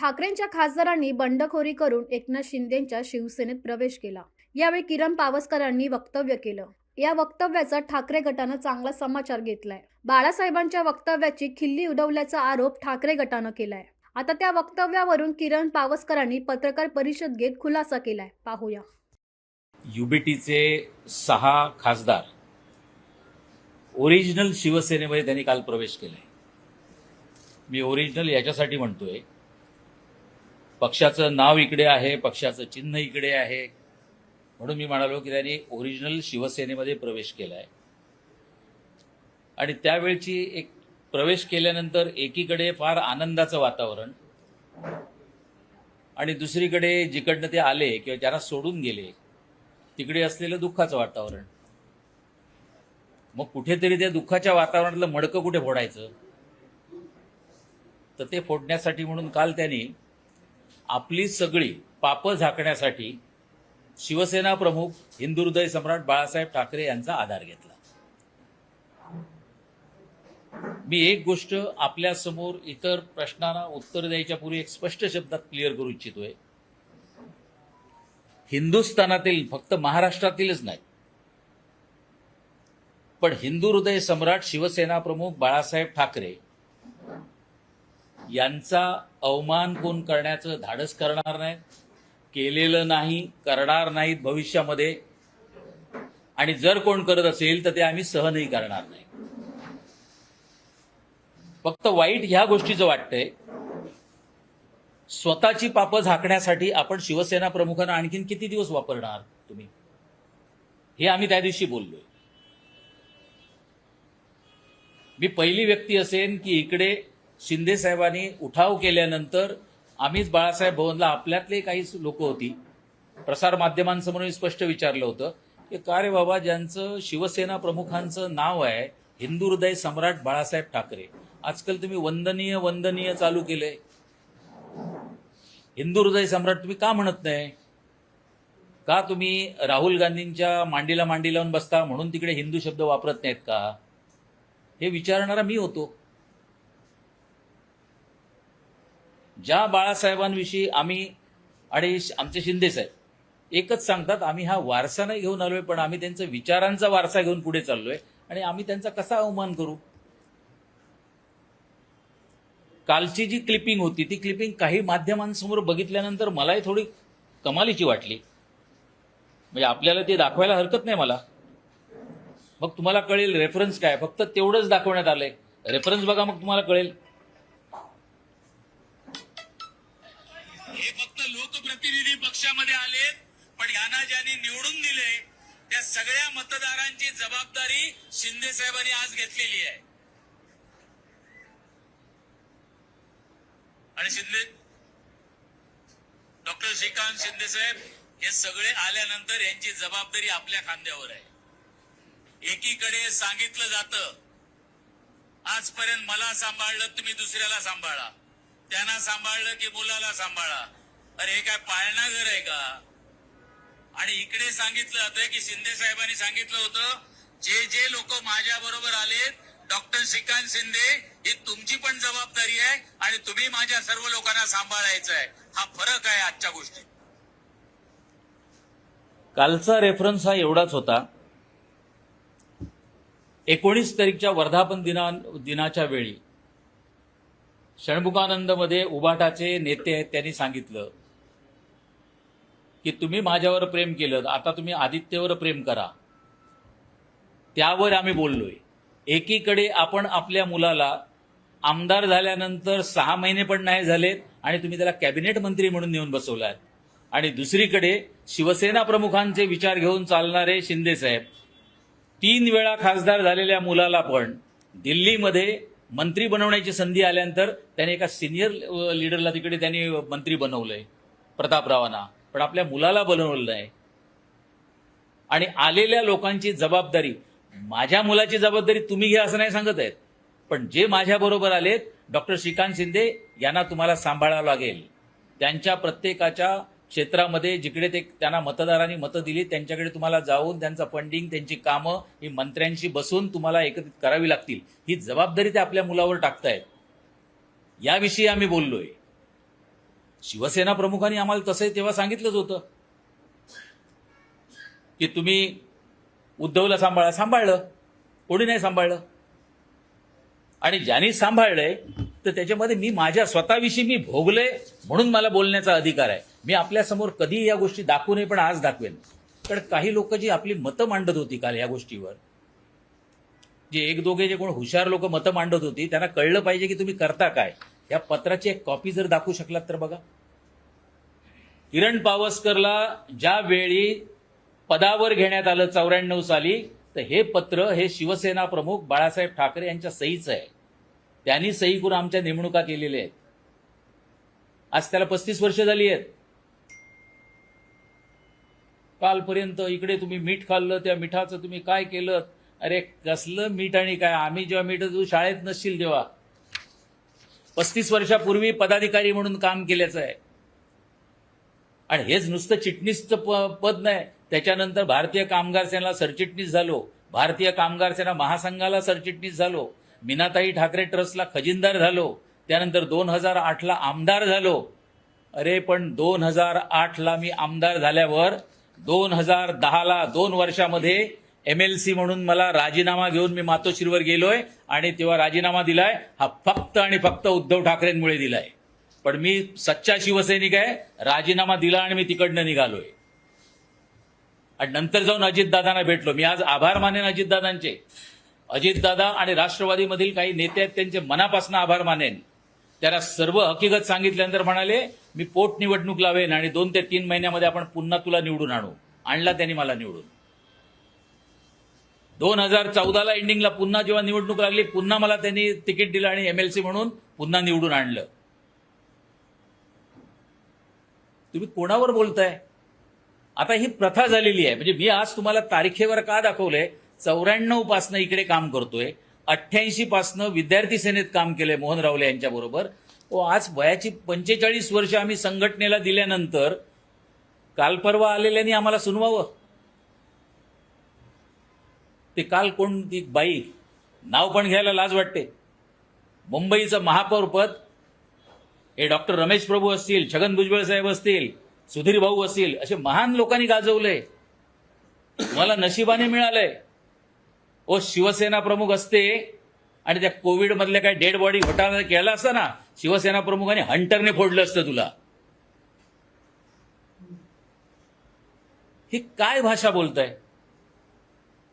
ठाकरेंच्या खासदारांनी बंडखोरी करून एकनाथ शिंदेंच्या शिवसेनेत प्रवेश केला। यावेळी किरण पावसकरांनी वक्तव्य केलं। या वक्तव्याचा ठाकरे गटानं चांगला समाचार घेतलाय। बाळासाहेबांच्या वक्तव्याची खिल्ली उडवल्याचा आरोप ठाकरे गटानं केलाय। आता त्या वक्तव्यावरून किरण पावसकरांनी पत्रकार परिषद घेत खुलासा केलाय। पाहूया। युबीटीचे 6 खासदार ओरिजिनल शिवसेनेमध्ये त्यांनी काल प्रवेश केलाय। मी ओरिजिनल याच्यासाठी म्हणतोय, पक्षाचं नाव इकडे आहे, पक्षाचं चिन्ह इकडे आहे, म्हणून मी म्हणालो की त्यांनी ओरिजिनल शिवसेनेमध्ये प्रवेश केलाय। आणि त्यावेळची एक प्रवेश केल्यानंतर एकीकडे फार आनंदाचं वातावरण आणि दुसरीकडे जिकडनं ते आले किंवा ज्यांना सोडून गेले तिकडे असलेलं दुःखाचं वातावरण। मग कुठेतरी त्या दुःखाच्या वातावरणातलं मडकं कुठे फोडायचं, तर ते फोडण्यासाठी म्हणून काल त्यांनी आपली सगळी पापं झाकण्यासाठी शिवसेना प्रमुख हिंदू हृदय सम्राट बाळासाहेब ठाकरे यांचा आधार घेतला। मी एक गोष्ट आपल्या समोर इतर प्रश्नांना उत्तर द्यायच्या पूर्वी एक स्पष्ट शब्दात क्लिअर करू इच्छितोय, हिंदुस्थानातील, फक्त महाराष्ट्रातीलच नाही, पण हिंदू हृदय सम्राट शिवसेना प्रमुख बाळासाहेब ठाकरे यांचा अवमान कोण करण्याचं धाडस करणार नाही, केलेलं नाही, करणार नाहीत भविष्यामध्ये, आणि जर कोण करत असेल तर ते आम्ही सहनही करणार नाही। फक्त वाईट ह्या गोष्टीचं वाटतंय, स्वतःची पापं झाकण्यासाठी आपण शिवसेना प्रमुखांना आणखीन किती दिवस वापरणार तुम्ही, हे आम्ही त्या दिवशी बोललोय। मी पहिली व्यक्ती असेन की इकडे शिंदे साहेबांनी उठाव केल्यानंतर आम्हीच बाळासाहेब भवनला, आपल्यातले काही लोक होती, प्रसार माध्यमांसमोर स्पष्ट विचारलं होतं की का रे बाबा, ज्यांचं शिवसेना प्रमुखांचं नाव आहे हिंदू हृदय सम्राट बाळासाहेब ठाकरे, आजकाल तुम्ही वंदनीय वंदनीय चालू केलंय, हिंदू हृदय सम्राट तुम्ही का म्हणत नाही? का तुम्ही राहुल गांधींच्या मांडीला मांडी लावून बसता म्हणून तिकडे हिंदू शब्द वापरत नाहीत का? हे विचारणारा मी होतो। ज्या बाळासाहेबांविषयी आम्ही आणि आमचे शिंदे साहेब एकच सांगतात, आम्ही हा वारसा नाही घेऊन आलोय, पण आम्ही त्यांचा विचारांचा वारसा घेऊन पुढे चाललोय, आणि आम्ही त्यांचा कसा अवमान करू? कालची जी क्लिपिंग होती ती क्लिपिंग काही माध्यमांसमोर बघितल्यानंतर मलाही थोडी कमालीची वाटली। म्हणजे आपल्याला ते दाखवायला हरकत नाही मला, मग तुम्हाला कळेल रेफरन्स काय, फक्त तेवढंच दाखवण्यात आलंय, रेफरन्स बघा मग तुम्हाला कळेल। हे फक्त लोकप्रतिनिधी पक्षामध्ये आलेत, पण यांना ज्यांनी निवडून दिले त्या सगळ्या मतदारांची जबाबदारी शिंदे साहेबांनी आज घेतलेली आहे। आणि डॉक्टर श्रीकांत शिंदे साहेब हे सगळे आल्यानंतर यांची जबाबदारी आपल्या खांद्यावर आहे। एकीकडे सांगितलं जातं, आजपर्यंत मला सांभाळलं, तुम्ही दुसऱ्याला सांभाळा, त्यांना सांभाळलं की मुलाला सांभाळा। अरे हे काय पाळणा घर आहे का? आणि इकडे सांगितलं जातं की शिंदे साहेबांनी सांगितलं होतं, जे जे लोक माझ्या बरोबर आलेत, डॉक्टर श्रीकांत शिंदे, ही तुमची पण जबाबदारी आहे आणि तुम्ही माझ्या सर्व लोकांना सांभाळायचं आहे। हा फरक आहे आजच्या गोष्टीत। कालचा रेफरन्स हा एवढाच होता, 19 तारीखच्या वर्धापन दिनाच्या वेळी षण्मुखानंदमध्ये उबाटाचे नेते आहेत, त्यांनी सांगितलं की तुम्ही माझ्यावर प्रेम केलं, आता तुम्ही आदित्यवर प्रेम करा। त्यावर आम्ही बोललोय। एकीकडे आपण आपल्या मुलाला आमदार झाल्यानंतर 6 महिने पण नाही झालेत आणि तुम्ही त्याला कॅबिनेट मंत्री म्हणून नेऊन बसवलात, आणि दुसरीकडे शिवसेना प्रमुखांचे विचार घेऊन चालणारे शिंदे साहेब 3 वेळा खासदार झालेल्या मुलाला पण दिल्लीमध्ये मंत्री बनवण्याची संधी आल्यानंतर त्याने एका सिनियर लीडरला तिकडे त्यांनी मंत्री बनवलंय, प्रतापरावांना, पण आपल्या मुलाला बनवलं नाही। आणि आलेल्या लोकांची जबाबदारी, माझ्या मुलाची जबाबदारी तुम्ही घ्या असं नाही सांगत आहेत, पण जे माझ्या बरोबर आलेत, डॉक्टर श्रीकांत शिंदे यांना तुम्हाला सांभाळावं लागेल। त्यांच्या प्रत्येकाच्या क्षेत्रामध्ये जिकडे ते त्यांना मतदारांनी मतं दिली त्यांच्याकडे तुम्हाला जाऊन त्यांचं फंडिंग, त्यांची कामं ही मंत्र्यांशी बसून तुम्हाला एकत्रित करावी लागतील। ही जबाबदारी ते आपल्या मुलावर टाकतायत, याविषयी आम्ही बोललोय। शिवसेना प्रमुखांनी आम्हाला तसंही तेव्हा सांगितलंच होतं की तुम्ही उद्धवला सांभाळलं, कोणी नाही सांभाळलं. आणि ज्यांनी सांभाळलंय तर त्याच्यामध्ये मी माझ्या स्वतःविषयी मी भोगले म्हणून मला बोलण्याचा अधिकार आहे. मी आपल्यासमोर कधी या गोष्टी दाखवू नये, पण आज दाखवेन. कारण काही लोक जी आपली मतं मांडत होती काल या गोष्टीवर, जे एक दोघे जे कोण हुशार लोक मतं मांडत होती, त्यांना कळलं पाहिजे की तुम्ही करता काय. या पत्राची एक कॉपी जर दाखवू शकलात तर बघा. किरण पावसकरला ज्या वेळी पदावर घेण्यात आलं 94 साली, तर हे पत्र हे शिवसेना प्रमुख बाळासाहेब ठाकरे यांच्या सहीचं आहे. त्यांनी सही करून आमच्या नेमणुका केलेल्या आहेत. आज त्याला 35 वर्ष झाली आहेत. कालपर्यंत इकडे तुम्ही मीठ खाल्लं, त्या मिठाचं तुम्ही काय केलं. अरे कसलं मीठ आणि काय. आम्ही जेव्हा मीठ तू शाळेत नसशील तेव्हा 35 वर्षापूर्वी पदाधिकारी म्हणून काम केल्याचं आहे. आणि हेच नुसतं चिटणीसचं पद नाही, त्याच्यानंतर भारतीय कामगार सेनेला सरचिटणीस झालो, भारतीय कामगार सेना महासंघाला सरचिटणीस झालो, मीनाताई ठाकरे ट्रस्टला खजिनदार झालो, त्यानंतर 2008ला आमदार झालो. अरे पण 2008ला मी आमदार झाल्यावर 2010ला 2 वर्षामध्ये MLC म्हणून मला राजीनामा घेऊन मी मातोश्रीवर गेलोय आणि तेव्हा राजीनामा दिलाय हा फक्त आणि फक्त उद्धव ठाकरेंमुळे दिलाय. पण मी सच्चा शिवसैनिक आहे. राजीनामा दिला आणि मी तिकडनं निघालोय. आणि नंतर जाऊन अजितदादांना भेटलो. मी आज आभार मानेन अजितदादांचे. अजितदादा आणि राष्ट्रवादीमधील काही नेते आहेत त्यांचे मनापासून आभार मानेन. त्याला सर्व हकीकत सांगितल्यानंतर म्हणाले मी पोटनिवडणूक लावेन आणि 2 ते 3 महिन्यामध्ये आपण पुन्हा तुला निवडून आणू. आणला त्यांनी मला निवडून. 2014ला एंडिंगला पुन्हा जेव्हा निवडणूक लागली, पुन्हा मला त्यांनी तिकीट दिलं आणि MLC म्हणून पुन्हा निवडून आणलं. तुम्ही कोणावर बोलताय. आता ही प्रथा झालेली आहे. म्हणजे मी आज तुम्हाला तारखेवर का दाखवलंय. 94 पासनं इकडे काम करतोय, 88 पासनं विद्यार्थी सेनेत काम केलंय मोहन रावले यांच्या बरोबर. आज वयाची 45 वर्ष आम्ही संघटनेला दिल्यानंतर काल परवा आलेल्यांनी आम्हाला सुनवावं. ते काल कोण ती बाई, नाव पण घ्यायला लाज वाटते. मुंबईचं महापौर पद हे डॉक्टर रमेश प्रभू असतील, छगन भुजबळ साहेब असतील, सुधीर भाऊ असतील, असे महान लोकांनी गाजवलंय. मला नशिबाने मिळालंय. शिवसेना प्रमुख असते आणि त्या कोविड मधल्या काय डेड बॉडी घोटाळा केला असता ना, शिवसेना प्रमुखाने हंटरने फोडलं असतं तुला. ही काय भाषा बोलताय.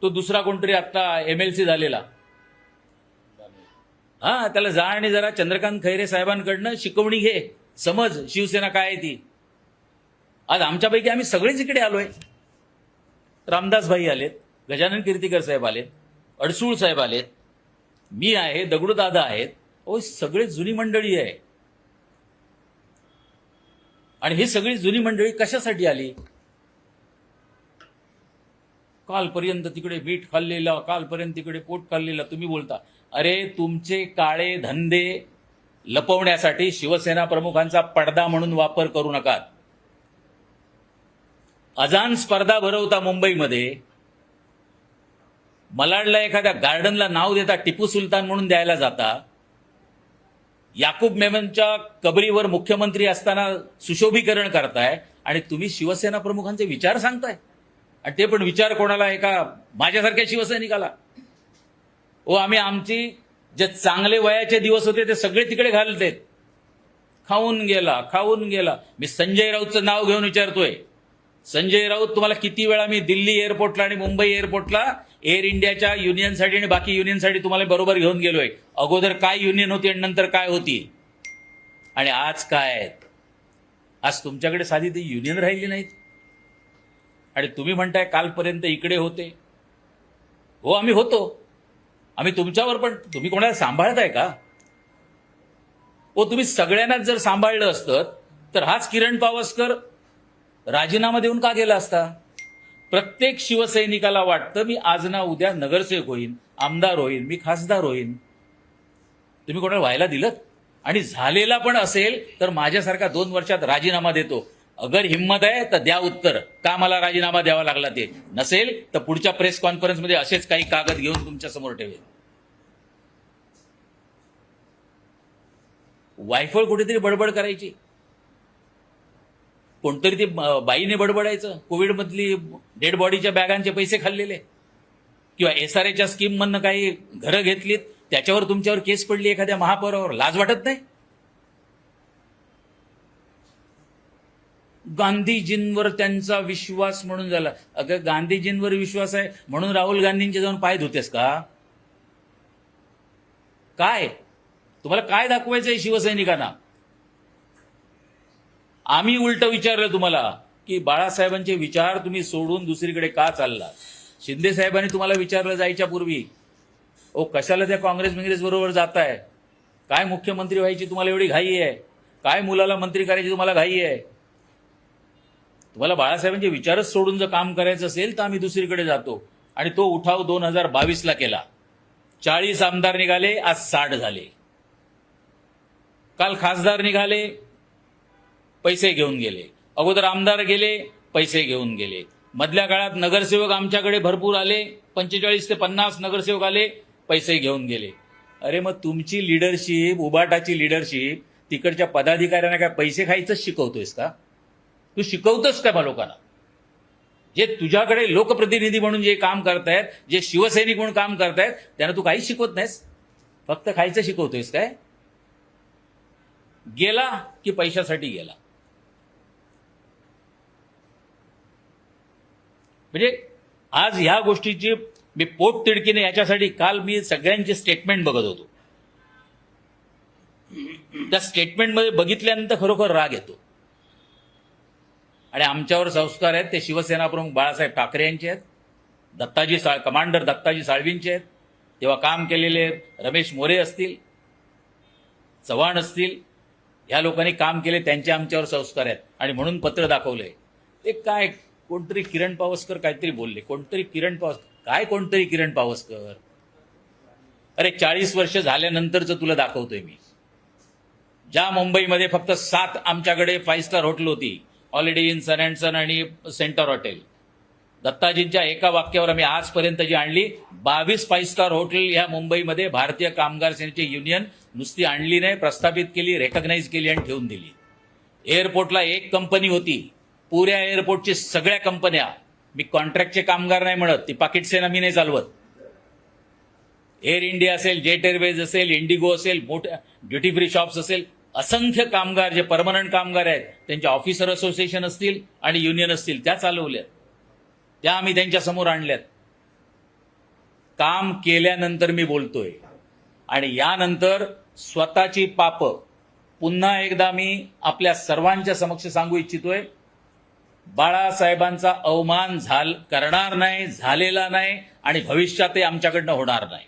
तो दुसरा कोणतरी आता MLC झालेला, त्याला जा आणि जरा चंद्रकांत खैरे साहेबांकडनं शिकवणी घे, समज शिवसेना काय आहे ती. आज आमच्यापैकी आम्ही सगळेच इकडे आलोय. रामदास भाई आलेत, गजानन कीर्तीकर साहेब आलेत, अडसूळ साहेब आलेत, मी आहे, दगडूदादा आहेत. सगळे जुनी मंडळी आहे. आणि ही सगळी जुनी मंडळी कशासाठी आली. कालपर्यंत तिकडे मीठ खाल्लेलं, कालपर्यंत तिकडे पोट खाल्लेलं तुम्ही बोलता. अरे तुमचे काळे धंदे लपवण्यासाठी शिवसेना प्रमुखांचा पडदा म्हणून वापर करू नका. अजान स्पर्धा भरवता मुंबईमध्ये, मलाडला एखाद्या गार्डनला नाव देता टिपू सुलतान म्हणून द्यायला जाता. याकूब मेमनच्या कबरीवर मुख्यमंत्री असताना सुशोभीकरण करताय आणि तुम्ही शिवसेना प्रमुखांचे विचार सांगताय. आणि ते पण विचार कोणाला, एका माझ्यासारख्या शिवसैनिकाला. आम्ही आमची जे चांगले वयाचे दिवस होते ते सगळे तिकडे घालतेत. खाऊन गेला. मी संजय राऊतचं नाव घेऊन विचारतोय. संजय राऊत तुम्हाला किती वेळा मी दिल्ली एअरपोर्टला आणि मुंबई एअरपोर्टला एअर इंडियाच्या युनियनसाठी आणि बाकी युनियनसाठी तुम्हाला बरोबर घेऊन गेलोय. अगोदर काय युनियन होती आणि नंतर काय होती आणि आज काय आहेत. आज तुमच्याकडे साधी ती युनियन राहिली नाहीत. आणि तुम्ही म्हणताय कालपर्यंत इकडे होते. आम्ही होतो. आम्ही तुमच्यावर, पण तुम्ही कोणाला सांभाळताय का. तुम्ही सगळ्यांनाच जर सांभाळलं असतं तर हाच किरण पावसकर राजीनामा देऊन का गेला असता. प्रत्येक शिवसैनिकाला वाटतं मी आज ना उद्या नगरसेवक होईन, आमदार होईन, मी खासदार होईन. तुम्ही कोणाला व्हायला दिलं. आणि झालेला पण असेल तर माझ्यासारखा 2 वर्षात राजीनामा देतो. अगर हिम्मत आहे तर द्या उत्तर, का मला राजीनामा द्यावा लागला. ते नसेल तर पुढच्या प्रेस कॉन्फरन्समध्ये असेच काही कागद घेऊन तुमच्या समोर ठेवेल. वायफळ कुठेतरी बडबड करायची. कोणतरी ते बाईने बडबडायचं कोविडमधली डेड बॉडीच्या बॅगांचे पैसे खाल्लेले, किंवा SRAच्या स्कीम मधनं काही घरं घेतलीत, त्याच्यावर तुमच्यावर केस पडली एखाद्या महापौरावर. लाज वाटत नाही? गांधीजींवर त्यांचा विश्वास म्हणून झाला. अगं गांधीजींवर विश्वास आहे म्हणून राहुल गांधींचे जाऊन पाय धुतेस का? काय तुम्हाला काय दाखवायचंय शिवसैनिकांना? आम्ही उलट विचारलं तुम्हाला की बाळासाहेबांचे विचार तुम्ही सोडून दुसरीकडे का चालला? शिंदे साहेबांनी तुम्हाला विचारलं जायच्या पूर्वी, ओ कशाला त्या काँग्रेस बरोबर जाताय? काय मुख्यमंत्री व्हायची तुम्हाला एवढी घाई आहे? काय मुलाला मंत्री करायची तुम्हाला घाई आहे? तुम्हाला बाळासाहेबांचे विचारच सोडून जर काम करायचं असेल तर आम्ही दुसरीकडे जातो. आणि तो उठाव 2022ला केला. 40 आमदार निघाले, आज 60 झाले. काल खासदार निघाले, पैसे घेऊन गेले. अगोदर आमदार गेले, पैसे घेऊन गेले. मधल्या काळात नगरसेवक आमच्याकडे भरपूर आले, 45 ते 50 नगरसेवक आले, पैसे घेऊन गेले. अरे मग तुमची लिडरशिप, उबाटाची लिडरशिप तिकडच्या पदाधिकाऱ्यांना काय पैसे खायचंच शिकवतोयस का? तू शिकवतोस का लोकांना? जे तुझ्याकडे लोकप्रतिनिधी म्हणून जे काम करतायत, जे शिवसैनिक म्हणून काम करतायत, त्यांना तू काहीच शिकवत नाहीस, फक्त खायचं शिकवतोयस काय? गेला की पैशासाठी गेला. म्हणजे आज ह्या गोष्टीची मी पोट तिडकीने याच्यासाठी काल मी सगळ्यांचे स्टेटमेंट बघत होतो. त्या स्टेटमेंटमध्ये बघितल्यानंतर खरोखर राग येतो. आणि आमच्यावर संस्कार आहेत ते शिवसेना प्रमुख बाळासाहेब ठाकरे यांचे आहेत, कमांडर दत्ताजी साळवींचे आहेत, तेव्हा काम केलेले रमेश मोरे असतील, चव्हाण असतील, ह्या लोकांनी काम केले, त्यांचे आमच्यावर संस्कार आहेत. आणि म्हणून पत्र दाखवलंय. ते काय कोणतरी किरण पावसकर काहीतरी बोलले, कोणतरी किरण पावसकर. अरे 40 वर्ष झाल्यानंतरच तुला दाखवतोय मी. ज्या मुंबईमध्ये फक्त 7 आमच्याकडे 5 स्टार हॉटेल होती, हॉलिडे इन सन अँड सन आणि सेंटर हॉटेल, दत्ताजींच्या एका वाक्यावर आम्ही आजपर्यंत जी आणली 22 5 स्टार हॉटेल ह्या मुंबईमध्ये भारतीय कामगार सेनेची युनियन नुसती आणली नाही, प्रस्थापित केली, रेकग्नाइज केली आणि ठेवून दिली. एअरपोर्टला एक कंपनी होती, पुऱ्या एअरपोर्टची सगळ्या कंपन्या, मी कॉन्ट्रॅक्टचे कामगार नाही म्हणत, ती पाकिट सेना मी नाही चालवत. एअर इंडिया असेल, जेट एअरवेज असेल, इंडिगो असेल, मोठ्या ड्युटी फ्री शॉप्स असेल, असंख्य कामगार जे परमनंट कामगार आहेत त्यांच्या ऑफिसर असोसिएशन असतील आणि युनियन असतील, त्या चालवल्यात, त्या आम्ही त्यांच्या समोर आणल्यात. काम केल्यानंतर मी बोलतोय. आणि यानंतर स्वतःची पाप पुन्हा एकदा मी आपल्या सर्वांच्या समक्ष सांगू इच्छितोय. बाळासाहेबांचा अवमान करणार नाही, झालेला नाही आणि भविष्यातही आमच्याकडनं होणार नाही.